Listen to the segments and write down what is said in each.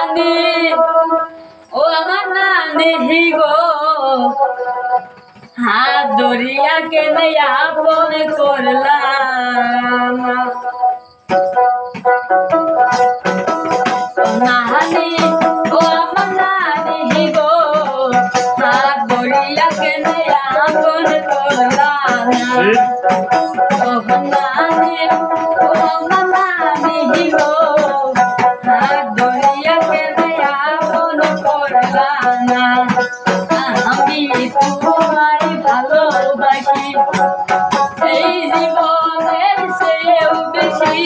নানি ও আমার নানি গো হাত ধরিয়া কেনে আপন করলাম নানি ও আমার নানি গো হাত ধরিয়া কেনে আপন করলাম ও নানি ও আমার নানি গো হাত ধরিয়া কেনে আপন করলাম আমি তোমায় ভালোবাসি এই জীবনের চেয়েও বেশি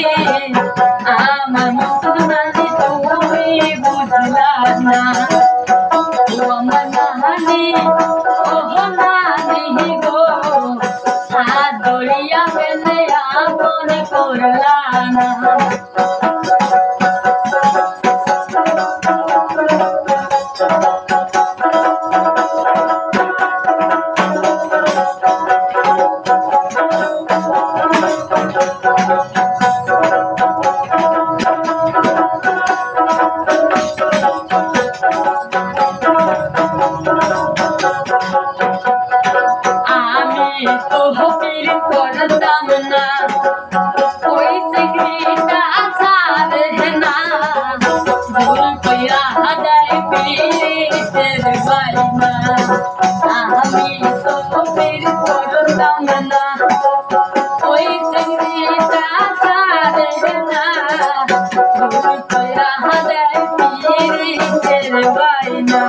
আমার মতো নানি তুমি বুঝলা না ও আমার নানি ও নানি গো হাত ধরিয়া ফেলে আপন করলা না তো হপির করতাম না ওই সিগরিটা সারে না ভুল কইরা হাজার পীরের বাইনা আমি তো হপির করতাম না ওই সিগরিটা সারে না ভুল কইরা হাজার পীরের বাইনা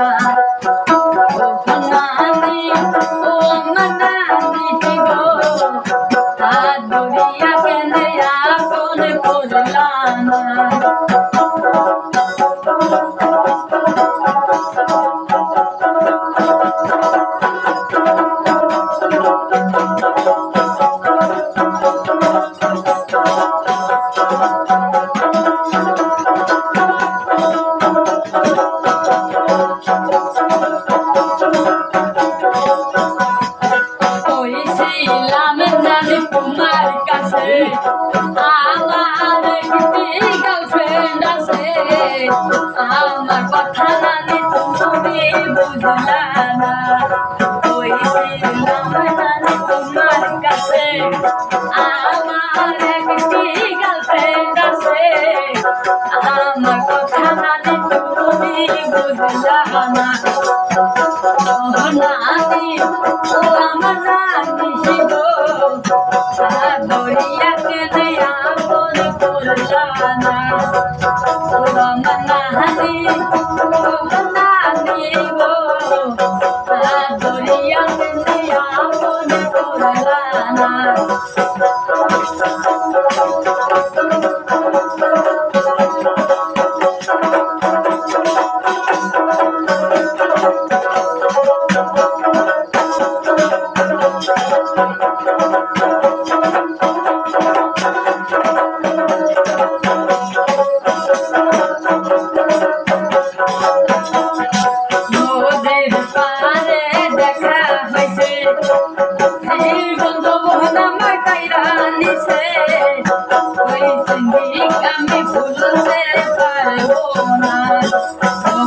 তোমার কাছে আমার একটি গার্লফ্রেন্ড আছে আমার কথা নানি তুমি বুঝলা না কইছিলাম নানি তোমার কাছে আমার একটি গার্লফ্রেন্ড আছে আমার কথা নানি তুমি বুঝলা না ও নানি ও আমার নানি গো ধরিয়া কেনে আপন করলানা ও আমার নানি ও নানি গো ধরিয়া কেনে আপন করলানা আমি ভুলতে পারবো না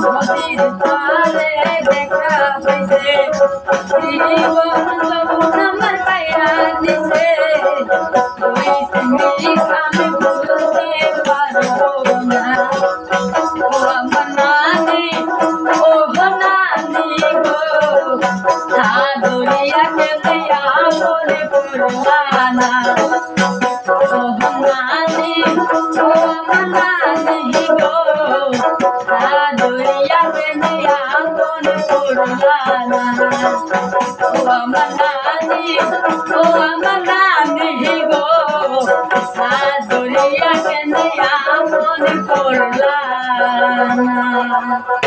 নদীর পারে দেখা হয়েছে আমার পায়রা দিছে ওই সঙ্গীত আমি ভুলতে পারবো না ও আমার নানি ও নানি গো ধরিয়া কেনে আপন করলা না ও নানি ও আমার নানি গো ধরিয়া কেনে আপন করলা না ও আমার নানি ও আমার নানি গো ধরিয়া কেনে আপন করলা না।